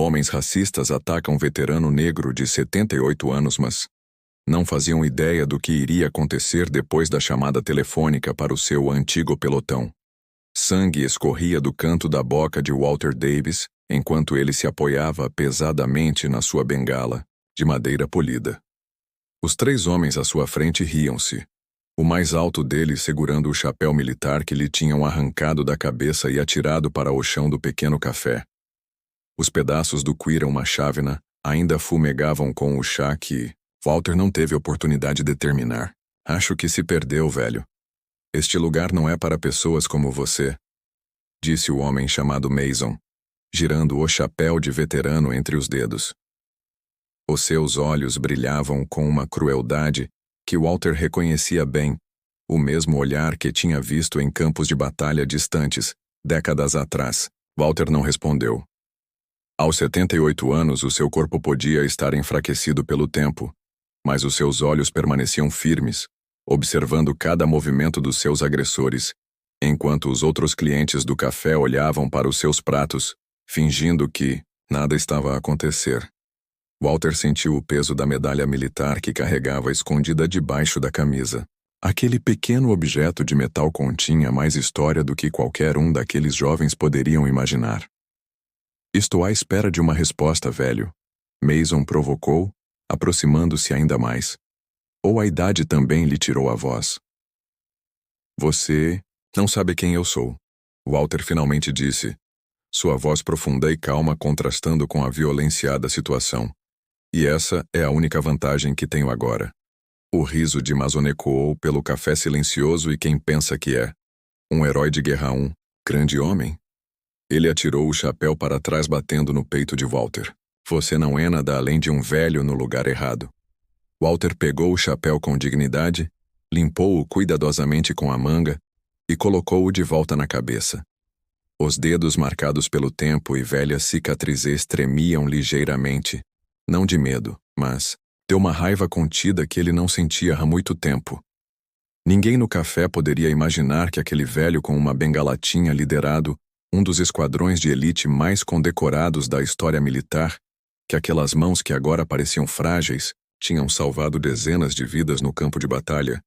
Homens racistas atacam veterano negro de 78 anos, mas não faziam ideia do que iria acontecer depois da chamada telefônica para o seu antigo pelotão. Sangue escorria do canto da boca de Walter Davis enquanto ele se apoiava pesadamente na sua bengala, de madeira polida. Os 3 homens à sua frente riam-se, o mais alto deles segurando o chapéu militar que lhe tinham arrancado da cabeça e atirado para o chão do pequeno café. Os pedaços do cuir a uma chávena ainda fumegavam com o chá que Walter não teve oportunidade de terminar. Acho que se perdeu, velho. Este lugar não é para pessoas como você, disse o homem chamado Mason, girando o chapéu de veterano entre os dedos. Os seus olhos brilhavam com uma crueldade que Walter reconhecia bem, o mesmo olhar que tinha visto em campos de batalha distantes, décadas atrás. Walter não respondeu. Aos 78 anos, o seu corpo podia estar enfraquecido pelo tempo, mas os seus olhos permaneciam firmes, observando cada movimento dos seus agressores, enquanto os outros clientes do café olhavam para os seus pratos, fingindo que nada estava a acontecer. Walter sentiu o peso da medalha militar que carregava escondida debaixo da camisa. Aquele pequeno objeto de metal continha mais história do que qualquer um daqueles jovens poderiam imaginar. Estou à espera de uma resposta, velho. Mason provocou, aproximando-se ainda mais. Ou a idade também lhe tirou a voz. Você não sabe quem eu sou, Walter finalmente disse, sua voz profunda e calma contrastando com a violência da situação. E essa é a única vantagem que tenho agora. O riso de Mason ecoou pelo café silencioso e quem pensa que é? Um herói de guerra, um grande homem? Ele atirou o chapéu para trás batendo no peito de Walter. Você não é nada além de um velho no lugar errado. Walter pegou o chapéu com dignidade, limpou-o cuidadosamente com a manga e colocou-o de volta na cabeça. Os dedos marcados pelo tempo e velhas cicatrizes tremiam ligeiramente, não de medo, mas de uma raiva contida que ele não sentia há muito tempo. Ninguém no café poderia imaginar que aquele velho com uma bengala tinha liderado um dos esquadrões de elite mais condecorados da história militar, que aquelas mãos que agora pareciam frágeis tinham salvado dezenas de vidas no campo de batalha,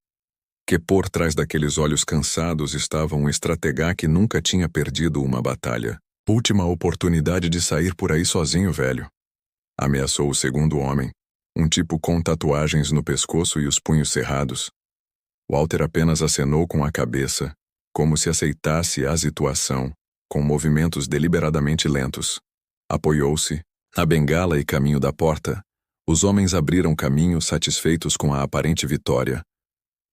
que por trás daqueles olhos cansados estava um estratega que nunca tinha perdido uma batalha. Última oportunidade de sair por aí sozinho, velho. Ameaçou o segundo homem, um tipo com tatuagens no pescoço e os punhos cerrados. Walter apenas acenou com a cabeça, como se aceitasse a situação, com movimentos deliberadamente lentos. Apoiou-se na bengala e caminho da porta. Os homens abriram caminho satisfeitos com a aparente vitória.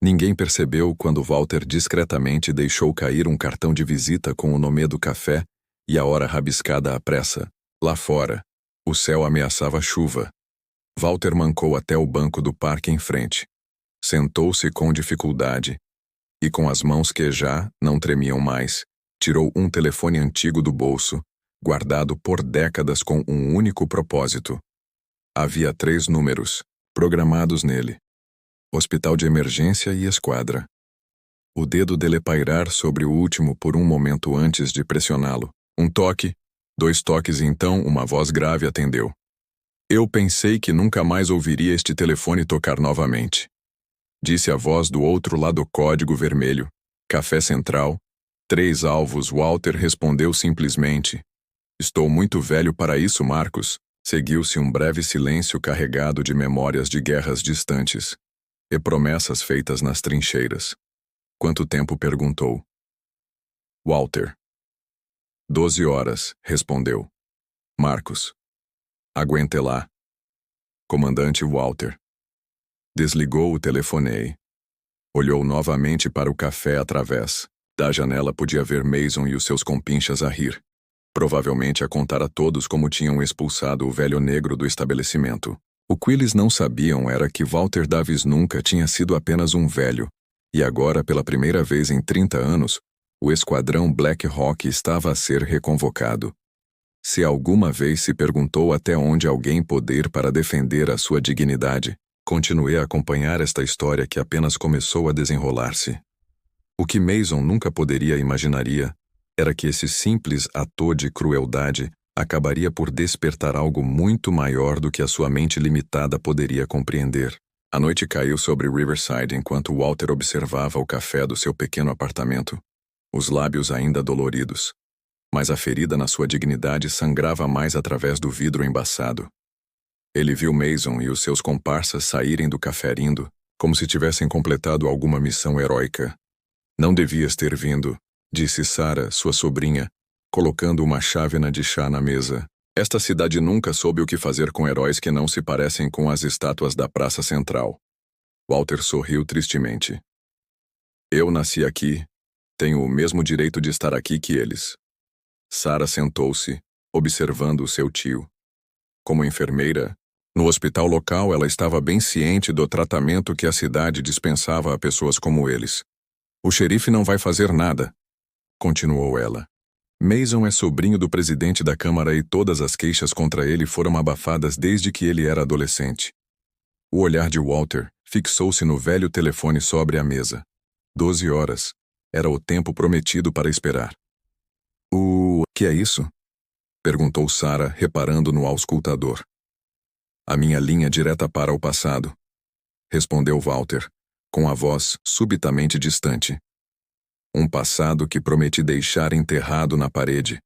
Ninguém percebeu quando Walter discretamente deixou cair um cartão de visita com o nome do café e a hora rabiscada à pressa. Lá fora, o céu ameaçava chuva. Walter mancou até o banco do parque em frente. Sentou-se com dificuldade e, com as mãos que já não tremiam mais, tirou um telefone antigo do bolso, guardado por décadas com um único propósito. Havia 3 números, programados nele. Hospital de emergência e esquadra. O dedo dele pairar sobre o último por um momento antes de pressioná-lo. Um toque, 2 toques e então uma voz grave atendeu. Eu pensei que nunca mais ouviria este telefone tocar novamente. Disse a voz do outro lado do código vermelho. Café Central. 3 alvos. Walter respondeu simplesmente. Estou muito velho para isso, Marcos. Seguiu-se um breve silêncio carregado de memórias de guerras distantes e promessas feitas nas trincheiras. Quanto tempo? Perguntou. Walter. 12 horas, respondeu. Marcos. Aguente lá. Comandante Walter. Desligou o telefone. Olhou novamente para o café através da janela. Podia ver Mason e os seus compinchas a rir. Provavelmente a contar a todos como tinham expulsado o velho negro do estabelecimento. O que eles não sabiam era que Walter Davis nunca tinha sido apenas um velho, e agora, pela primeira vez em 30 anos, o esquadrão Black Hawk estava a ser reconvocado. Se alguma vez se perguntou até onde alguém poderia ir para defender a sua dignidade, continuei a acompanhar esta história que apenas começou a desenrolar-se. O que Mason nunca poderia imaginaria era que esse simples ato de crueldade acabaria por despertar algo muito maior do que a sua mente limitada poderia compreender. A noite caiu sobre Riverside enquanto Walter observava o café do seu pequeno apartamento, os lábios ainda doloridos. Mas a ferida na sua dignidade sangrava mais através do vidro embaçado. Ele viu Mason e os seus comparsas saírem do café rindo, como se tivessem completado alguma missão heróica. Não devias ter vindo, disse Sarah, sua sobrinha, colocando uma chávena de chá na mesa. Esta cidade nunca soube o que fazer com heróis que não se parecem com as estátuas da Praça Central. Walter sorriu tristemente. Eu nasci aqui, tenho o mesmo direito de estar aqui que eles. Sarah sentou-se, observando o seu tio. Como enfermeira, no hospital local ela estava bem ciente do tratamento que a cidade dispensava a pessoas como eles. O xerife não vai fazer nada, continuou ela. Mason é sobrinho do presidente da Câmara e todas as queixas contra ele foram abafadas desde que ele era adolescente. O olhar de Walter fixou-se no velho telefone sobre a mesa. 12 horas. Era o tempo prometido para esperar. O que é isso? Perguntou Sarah, reparando no auscultador. A minha linha direta para o passado, respondeu Walter, com a voz subitamente distante. Um passado que prometi deixar enterrado na parede.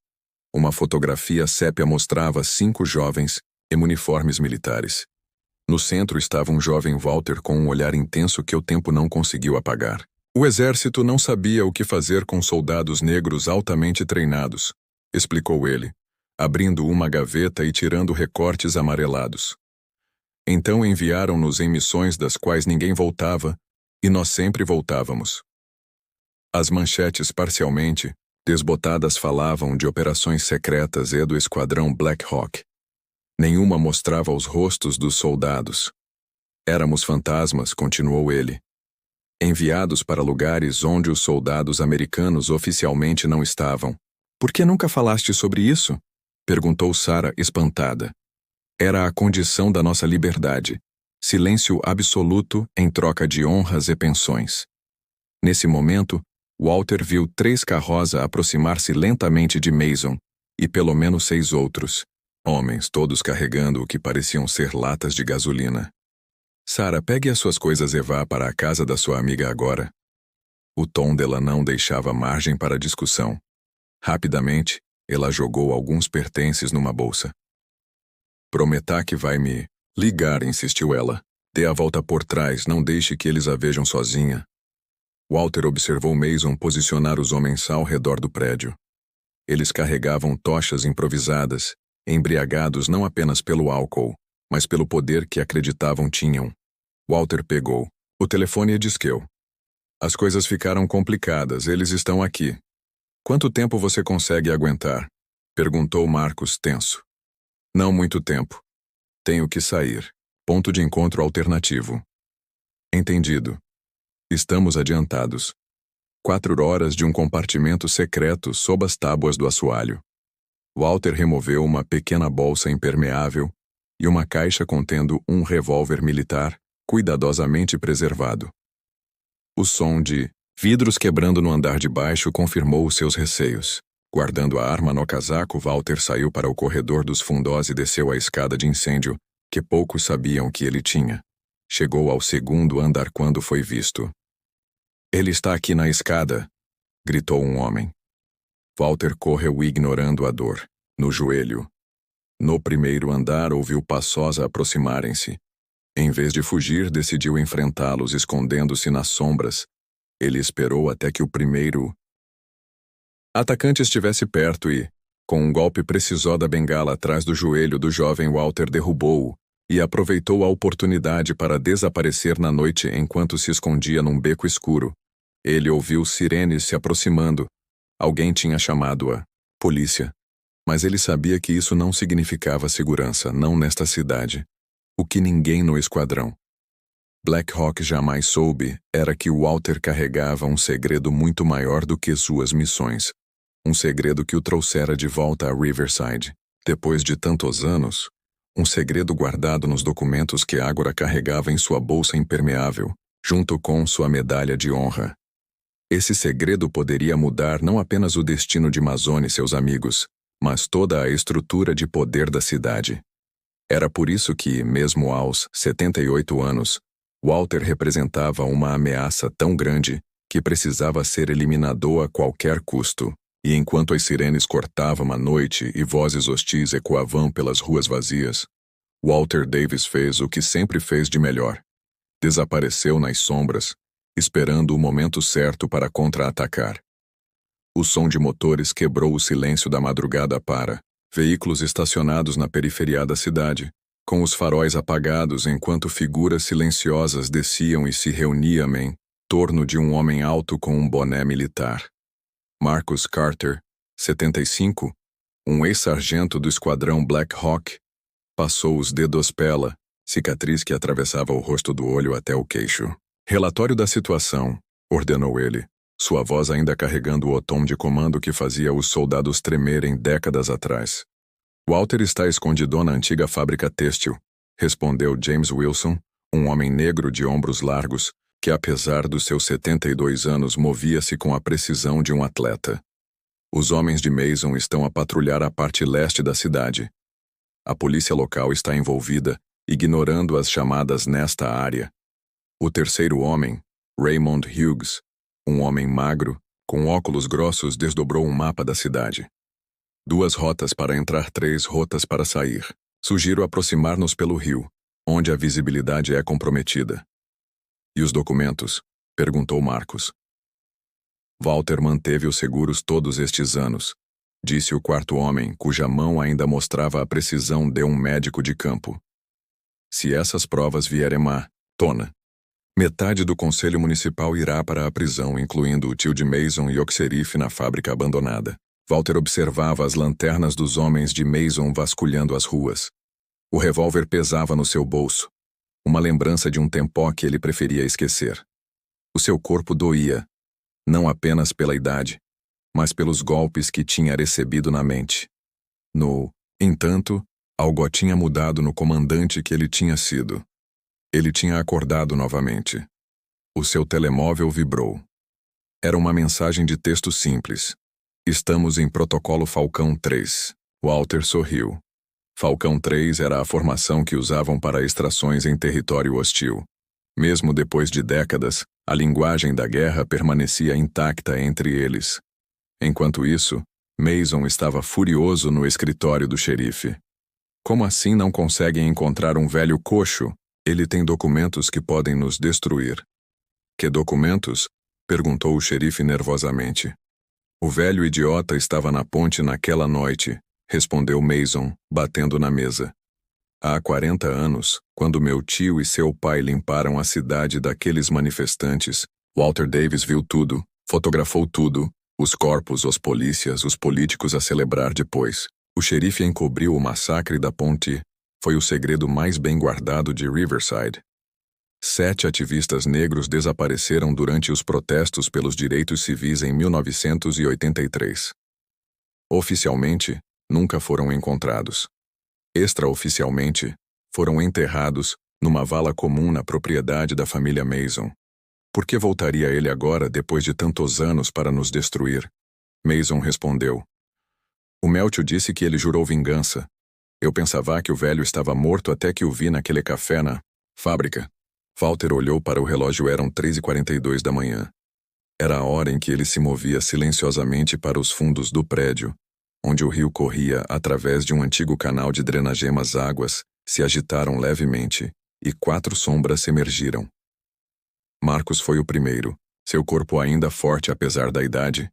Uma fotografia sépia mostrava 5 jovens, em uniformes militares. No centro estava um jovem Walter com um olhar intenso que o tempo não conseguiu apagar. O exército não sabia o que fazer com soldados negros altamente treinados, explicou ele, abrindo uma gaveta e tirando recortes amarelados. Então enviaram-nos em missões das quais ninguém voltava, e nós sempre voltávamos. As manchetes parcialmente desbotadas falavam de operações secretas e do esquadrão Black Hawk. Nenhuma mostrava os rostos dos soldados. Éramos fantasmas, continuou ele, enviados para lugares onde os soldados americanos oficialmente não estavam. Por que nunca falaste sobre isso? Perguntou Sarah, espantada. Era a condição da nossa liberdade. Silêncio absoluto em troca de honras e pensões. Nesse momento, Walter viu 3 carrozas aproximar-se lentamente de Mason, e pelo menos 6 outros, homens todos carregando o que pareciam ser latas de gasolina. Sarah, pegue as suas coisas e vá para a casa da sua amiga agora. O tom dela não deixava margem para discussão. Rapidamente, ela jogou alguns pertences numa bolsa. Prometa que vai me ligar, insistiu ela. Dê a volta por trás, não deixe que eles a vejam sozinha. Walter observou Mason posicionar os homens ao redor do prédio. Eles carregavam tochas improvisadas, embriagados não apenas pelo álcool, mas pelo poder que acreditavam tinham. Walter pegou o telefone e disqueu. As coisas ficaram complicadas, eles estão aqui. Quanto tempo você consegue aguentar? Perguntou Marcos tenso. Não muito tempo. Tenho que sair. Ponto de encontro alternativo. Entendido. Estamos adiantados. 4 horas de um compartimento secreto sob as tábuas do assoalho. Walter removeu uma pequena bolsa impermeável e uma caixa contendo um revólver militar, cuidadosamente preservado. O som de vidros quebrando no andar de baixo confirmou os seus receios. Guardando a arma no casaco, Walter saiu para o corredor dos fundós e desceu a escada de incêndio, que poucos sabiam que ele tinha. Chegou ao 2º andar quando foi visto. Ele está aqui na escada, gritou um homem. Walter correu ignorando a dor, no joelho. No 1º andar ouviu passos aproximarem-se. Em vez de fugir, decidiu enfrentá-los escondendo-se nas sombras. Ele esperou até que o primeiro atacante estivesse perto e, com um golpe preciso da bengala atrás do joelho do jovem, Walter derrubou-o e aproveitou a oportunidade para desaparecer na noite enquanto se escondia num beco escuro. Ele ouviu sirenes se aproximando. Alguém tinha chamado a polícia. Mas ele sabia que isso não significava segurança, não nesta cidade. O que ninguém no esquadrão Black Hawk jamais soube era que Walter carregava um segredo muito maior do que suas missões. Um segredo que o trouxera de volta a Riverside. Depois de tantos anos, um segredo guardado nos documentos que Ágora carregava em sua bolsa impermeável, junto com sua medalha de honra. Esse segredo poderia mudar não apenas o destino de Mason e seus amigos, mas toda a estrutura de poder da cidade. Era por isso que, mesmo aos 78 anos, Walter representava uma ameaça tão grande que precisava ser eliminado a qualquer custo. E enquanto as sirenes cortavam a noite e vozes hostis ecoavam pelas ruas vazias, Walter Davis fez o que sempre fez de melhor. Desapareceu nas sombras, esperando o momento certo para contra-atacar. O som de motores quebrou o silêncio da madrugada para veículos estacionados na periferia da cidade, com os faróis apagados enquanto figuras silenciosas desciam e se reuniam em torno de um homem alto com um boné militar. Marcus Carter, 75, um ex-sargento do esquadrão Black Hawk, passou os dedos pela cicatriz que atravessava o rosto do olho até o queixo. Relatório da situação, ordenou ele, sua voz ainda carregando o tom de comando que fazia os soldados tremerem décadas atrás. Walter está escondido na antiga fábrica têxtil, respondeu James Wilson, um homem negro de ombros largos, que apesar dos seus 72 anos movia-se com a precisão de um atleta. Os homens de Mason estão a patrulhar a parte leste da cidade. A polícia local está envolvida, ignorando as chamadas nesta área. O terceiro homem, Raymond Hughes, um homem magro, com óculos grossos, desdobrou um mapa da cidade. 2 rotas para entrar, 3 rotas para sair. Sugiro aproximar-nos pelo rio, onde a visibilidade é comprometida. E os documentos? Perguntou Marcus. Walter manteve-os seguros todos estes anos, disse o quarto homem, cuja mão ainda mostrava a precisão de um médico de campo. Se essas provas vierem à tona, metade do conselho municipal irá para a prisão, incluindo o tio de Mason e o xerife na fábrica abandonada. Walter observava as lanternas dos homens de Mason vasculhando as ruas. O revólver pesava no seu bolso, uma lembrança de um tempo que ele preferia esquecer. O seu corpo doía, não apenas pela idade, mas pelos golpes que tinha recebido na mente. No entanto, algo tinha mudado no comandante que ele tinha sido. Ele tinha acordado novamente. O seu telemóvel vibrou. Era uma mensagem de texto simples. Estamos em protocolo Falcão 3. Walter sorriu. Falcão 3 era a formação que usavam para extrações em território hostil. Mesmo depois de décadas, a linguagem da guerra permanecia intacta entre eles. Enquanto isso, Mason estava furioso no escritório do xerife. Como assim não conseguem encontrar um velho coxo? Ele tem documentos que podem nos destruir. Que documentos? Perguntou o xerife nervosamente. O velho idiota estava na ponte naquela noite, respondeu Mason, batendo na mesa. Há 40 anos, quando meu tio e seu pai limparam a cidade daqueles manifestantes, Walter Davis viu tudo, fotografou tudo, os corpos, os polícias, os políticos a celebrar depois. O xerife encobriu o massacre da ponte. Foi o segredo mais bem guardado de Riverside. 7 ativistas negros desapareceram durante os protestos pelos direitos civis em 1983. Oficialmente, nunca foram encontrados. Extraoficialmente, foram enterrados numa vala comum na propriedade da família Mason. Por que voltaria ele agora, depois de tantos anos, para nos destruir? Mason respondeu. O Meltio disse que ele jurou vingança. Eu pensava que o velho estava morto até que o vi naquele café na fábrica. Walter olhou para o relógio, eram 3h42 da manhã. Era a hora em que ele se movia silenciosamente para os fundos do prédio, onde o rio corria através de um antigo canal de drenagem. As águas se agitaram levemente, e 4 sombras emergiram. Marcus foi o primeiro, seu corpo ainda forte apesar da idade.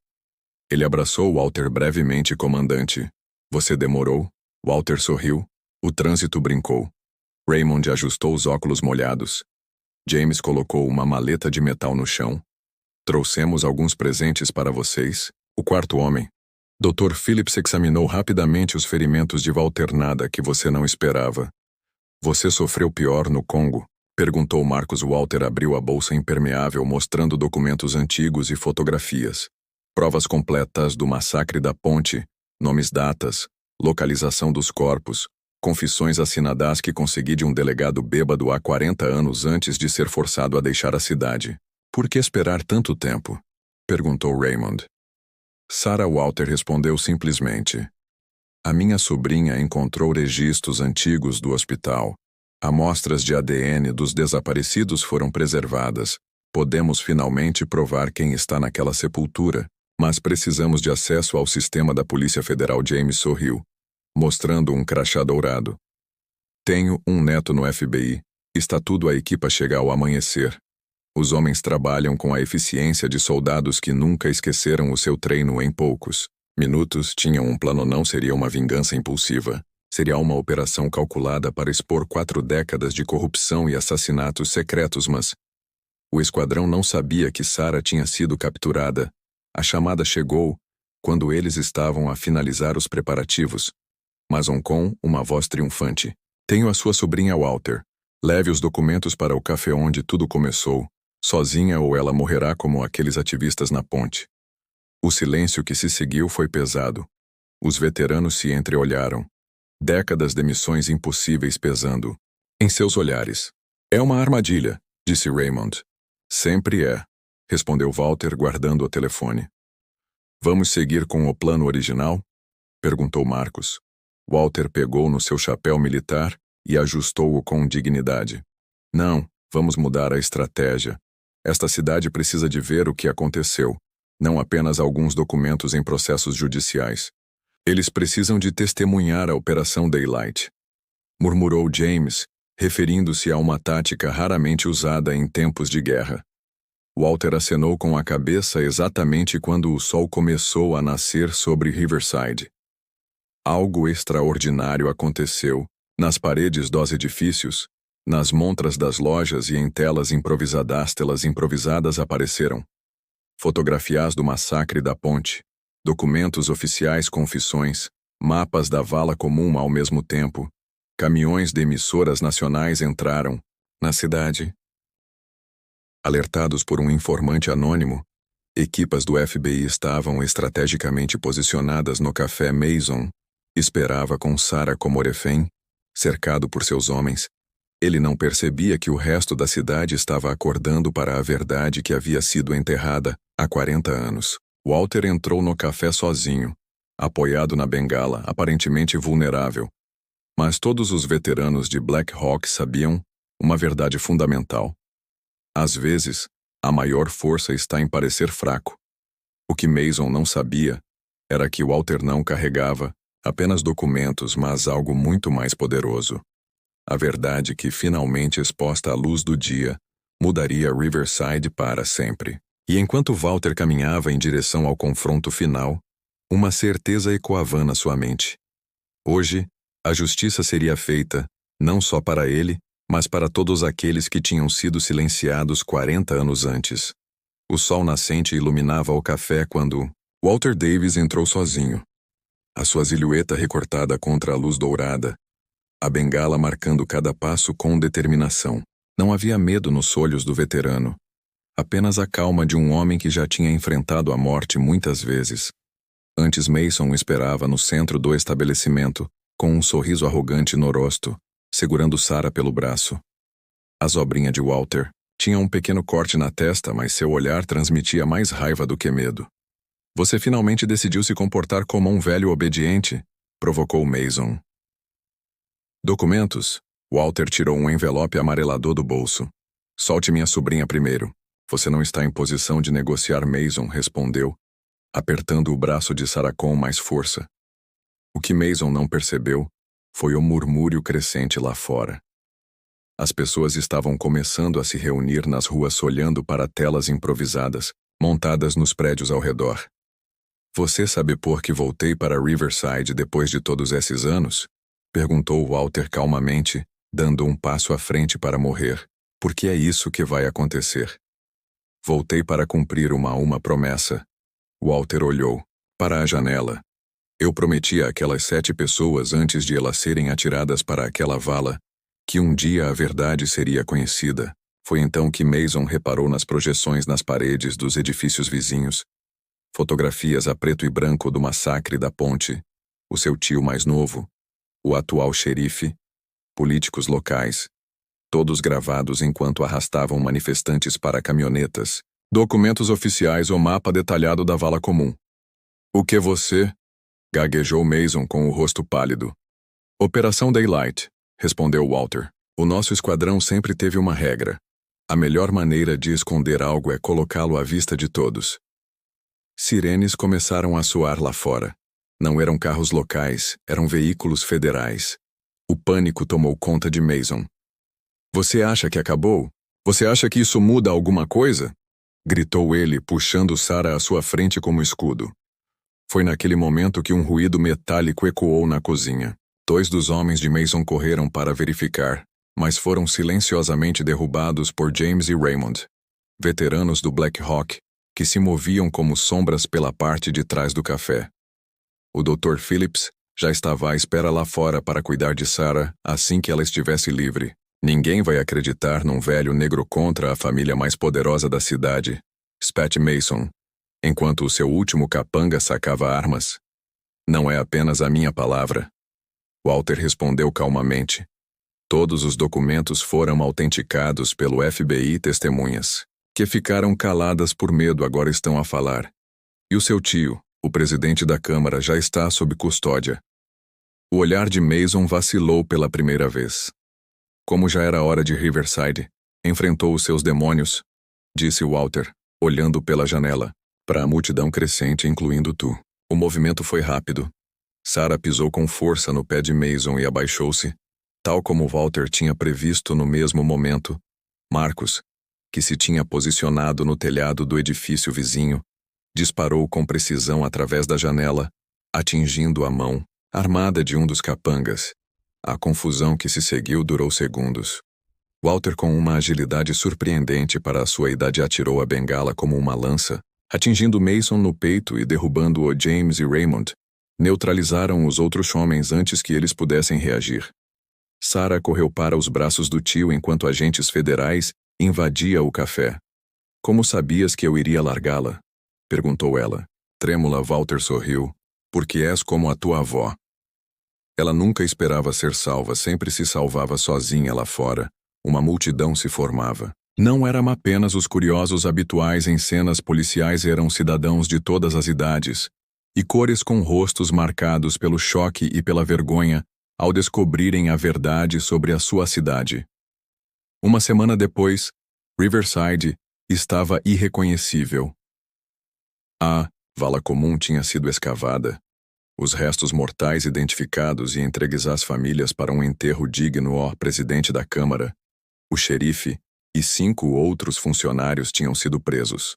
Ele abraçou Walter brevemente, comandante. Você demorou? Walter sorriu. O trânsito brincou. Raymond ajustou os óculos molhados. James colocou uma maleta de metal no chão. Trouxemos alguns presentes para vocês. O quarto homem. Dr. Phillips examinou rapidamente os ferimentos de Walter. Nada que você não esperava. Você sofreu pior no Congo? Perguntou Marcus. Walter abriu a bolsa impermeável mostrando documentos antigos e fotografias. Provas completas do massacre da ponte, nomes, datas, localização dos corpos, confissões assinadas que consegui de um delegado bêbado há 40 anos antes de ser forçado a deixar a cidade. Por que esperar tanto tempo? Perguntou Raymond. Sarah. Walter respondeu simplesmente. A minha sobrinha encontrou registros antigos do hospital. Amostras de ADN dos desaparecidos foram preservadas. Podemos finalmente provar quem está naquela sepultura, mas precisamos de acesso ao sistema da Polícia Federal. James sorriu, mostrando um crachá dourado. Tenho um neto no FBI. Está tudo. A equipa chega ao amanhecer. Os homens trabalham com a eficiência de soldados que nunca esqueceram o seu treino em poucos minutos. Tinham um plano. Não seria uma vingança impulsiva. Seria uma operação calculada para expor 4 décadas de corrupção e assassinatos secretos, mas o esquadrão não sabia que Sarah tinha sido capturada. A chamada chegou quando eles estavam a finalizar os preparativos. Mason com uma voz triunfante. Tenho a sua sobrinha Walter. Leve os documentos para o café onde tudo começou. Sozinha ou ela morrerá como aqueles ativistas na ponte. O silêncio que se seguiu foi pesado. Os veteranos se entreolharam. Décadas de missões impossíveis pesando em seus olhares. É uma armadilha, disse Raymond. Sempre é, respondeu Walter guardando o telefone. Vamos seguir com o plano original? Perguntou Marcos. Walter pegou no seu chapéu militar e ajustou-o com dignidade. Não, vamos mudar a estratégia. Esta cidade precisa de ver o que aconteceu, não apenas alguns documentos em processos judiciais. Eles precisam de testemunhar a Operação Daylight, murmurou James, referindo-se a uma tática raramente usada em tempos de guerra. Walter acenou com a cabeça exatamente quando o sol começou a nascer sobre Riverside. Algo extraordinário aconteceu, nas paredes dos edifícios, nas montras das lojas e em telas improvisadas. Telas improvisadas apareceram. Fotografias do massacre da ponte, documentos oficiais, confissões, mapas da vala comum ao mesmo tempo. Caminhões de emissoras nacionais entraram na cidade. Alertados por um informante anônimo, equipas do FBI estavam estrategicamente posicionadas no café Mason. Esperava com Sarah como refém, cercado por seus homens. Ele não percebia que o resto da cidade estava acordando para a verdade que havia sido enterrada há 40 anos. Walter entrou no café sozinho, apoiado na bengala, aparentemente vulnerável. Mas todos os veteranos de Black Hawk sabiam uma verdade fundamental. Às vezes, a maior força está em parecer fraco. O que Mason não sabia era que Walter não carregava apenas documentos, mas algo muito mais poderoso. A verdade que, finalmente exposta à luz do dia, mudaria Riverside para sempre. E enquanto Walter caminhava em direção ao confronto final, uma certeza ecoava na sua mente. Hoje, a justiça seria feita, não só para ele, mas para todos aqueles que tinham sido silenciados 40 anos antes. O sol nascente iluminava o café quando Walter Davis entrou sozinho. A sua silhueta recortada contra a luz dourada, a bengala marcando cada passo com determinação. Não havia medo nos olhos do veterano. Apenas a calma de um homem que já tinha enfrentado a morte muitas vezes. Antes, Mason esperava no centro do estabelecimento, com um sorriso arrogante no rosto, segurando Sarah pelo braço. A sobrinha de Walter tinha um pequeno corte na testa, mas seu olhar transmitia mais raiva do que medo. Você finalmente decidiu se comportar como um velho obediente? Provocou Mason. Documentos? Walter tirou um envelope amarelador do bolso. Solte minha sobrinha primeiro. Você não está em posição de negociar, Mason respondeu, apertando o braço de Sarah com mais força. O que Mason não percebeu foi o murmúrio crescente lá fora. As pessoas estavam começando a se reunir nas ruas olhando para telas improvisadas, montadas nos prédios ao redor. Você sabe por que voltei para Riverside depois de todos esses anos? Perguntou Walter calmamente, dando um passo à frente para morrer. Porque é isso que vai acontecer. Voltei para cumprir uma promessa. Walter olhou para a janela. Eu prometi àquelas 7 pessoas antes de elas serem atiradas para aquela vala, que um dia a verdade seria conhecida. Foi então que Mason reparou nas projeções nas paredes dos edifícios vizinhos. Fotografias a preto e branco do massacre da ponte, o seu tio mais novo, o atual xerife, políticos locais, todos gravados enquanto arrastavam manifestantes para caminhonetas, documentos oficiais ou mapa detalhado da vala comum. O que você? Gaguejou Mason com o rosto pálido. Operação Daylight, respondeu Walter. O nosso esquadrão sempre teve uma regra. A melhor maneira de esconder algo é colocá-lo à vista de todos. Sirenes começaram a soar lá fora. Não eram carros locais, eram veículos federais. O pânico tomou conta de Mason. Você acha que acabou? Você acha que isso muda alguma coisa? Gritou ele, puxando Sarah à sua frente como escudo. Foi naquele momento que um ruído metálico ecoou na cozinha. 2 dos homens de Mason correram para verificar, mas foram silenciosamente derrubados por James e Raymond, veteranos do Black Hawk, que se moviam como sombras pela parte de trás do café. O Dr. Phillips já estava à espera lá fora para cuidar de Sarah assim que ela estivesse livre. Ninguém vai acreditar num velho negro contra a família mais poderosa da cidade, spat Mason, enquanto o seu último capanga sacava armas. Não é apenas a minha palavra. Walter respondeu calmamente. Todos os documentos foram autenticados pelo FBI e testemunhas, que ficaram caladas por medo agora estão a falar. E o seu tio, o presidente da Câmara, já está sob custódia. O olhar de Mason vacilou pela primeira vez. Como já era hora de Riverside, enfrentou os seus demônios, disse Walter, olhando pela janela, para a multidão crescente, incluindo tu. O movimento foi rápido. Sarah pisou com força no pé de Mason e abaixou-se, tal como Walter tinha previsto no mesmo momento. Marcus, que se tinha posicionado no telhado do edifício vizinho, disparou com precisão através da janela, atingindo a mão armada de um dos capangas. A confusão que se seguiu durou segundos. Walter, com uma agilidade surpreendente para a sua idade, atirou a bengala como uma lança, atingindo Mason no peito e derrubando-o. James e Raymond neutralizaram os outros homens antes que eles pudessem reagir. Sarah correu para os braços do tio enquanto agentes federais invadiam o café. Como sabias que eu iria largá-la? Perguntou ela. Trêmula, Walter sorriu. Porque és como a tua avó. Ela nunca esperava ser salva, sempre se salvava sozinha lá fora. Uma multidão se formava. Não eram apenas os curiosos habituais em cenas policiais, eram cidadãos de todas as idades, e cores com rostos marcados pelo choque e pela vergonha ao descobrirem a verdade sobre a sua cidade. Uma semana depois, Riverside estava irreconhecível. A vala comum tinha sido escavada. Os restos mortais identificados e entregues às famílias para um enterro digno. O presidente da Câmara, o xerife e 5 outros funcionários tinham sido presos.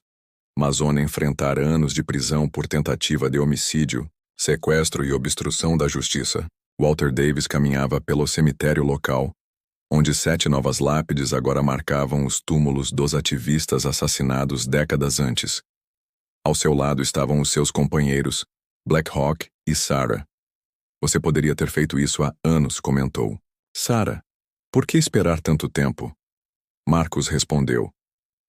Mazona enfrentara anos de prisão por tentativa de homicídio, sequestro e obstrução da justiça. Walter Davis caminhava pelo cemitério local, onde 7 novas lápides agora marcavam os túmulos dos ativistas assassinados décadas antes. Ao seu lado estavam os seus companheiros, Black Hawk e Sarah. Você poderia ter feito isso há anos, comentou. Sarah, por que esperar tanto tempo? Marcus respondeu.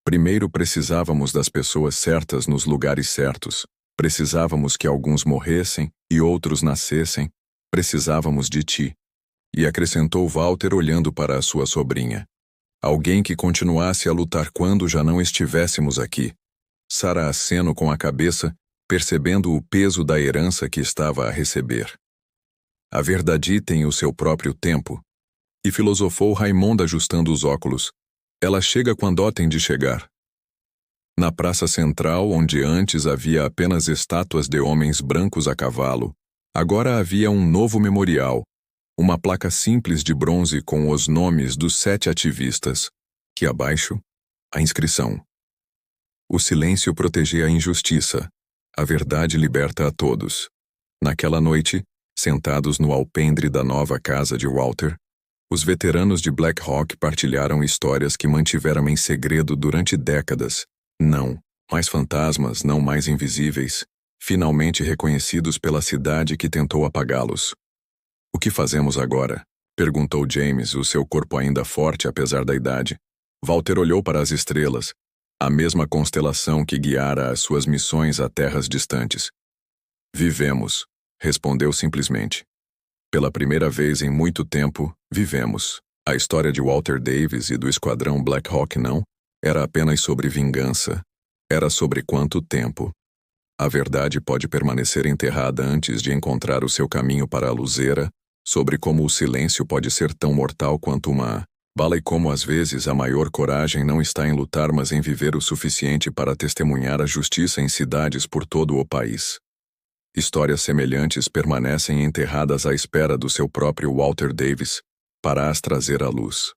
Primeiro precisávamos das pessoas certas nos lugares certos. Precisávamos que alguns morressem e outros nascessem. Precisávamos de ti. E acrescentou Walter olhando para a sua sobrinha. Alguém que continuasse a lutar quando já não estivéssemos aqui. Sarah acenou com a cabeça, percebendo o peso da herança que estava a receber. A verdade tem o seu próprio tempo. E filosofou Raymond ajustando os óculos. Ela chega quando tem de chegar. Na praça central, onde antes havia apenas estátuas de homens brancos a cavalo, agora havia um novo memorial, uma placa simples de bronze com os nomes dos 7 ativistas, que abaixo, a inscrição. O silêncio protegia a injustiça. A verdade liberta a todos. Naquela noite, sentados no alpendre da nova casa de Walter, os veteranos de Black Hawk partilharam histórias que mantiveram em segredo durante décadas. Não, mais fantasmas, não mais invisíveis, finalmente reconhecidos pela cidade que tentou apagá-los. O que fazemos agora? Perguntou James, o seu corpo ainda forte apesar da idade. Walter olhou para as estrelas, a mesma constelação que guiara as suas missões a terras distantes. Vivemos, respondeu simplesmente. Pela primeira vez em muito tempo, vivemos. A história de Walter Davis e do esquadrão Black Hawk não era apenas sobre vingança. Era sobre quanto tempo. A verdade pode permanecer enterrada antes de encontrar o seu caminho para a luzeira, sobre como o silêncio pode ser tão mortal quanto uma bala e como às vezes a maior coragem não está em lutar mas em viver o suficiente para testemunhar a justiça em cidades por todo o país. Histórias semelhantes permanecem enterradas à espera do seu próprio Walter Davis para as trazer à luz.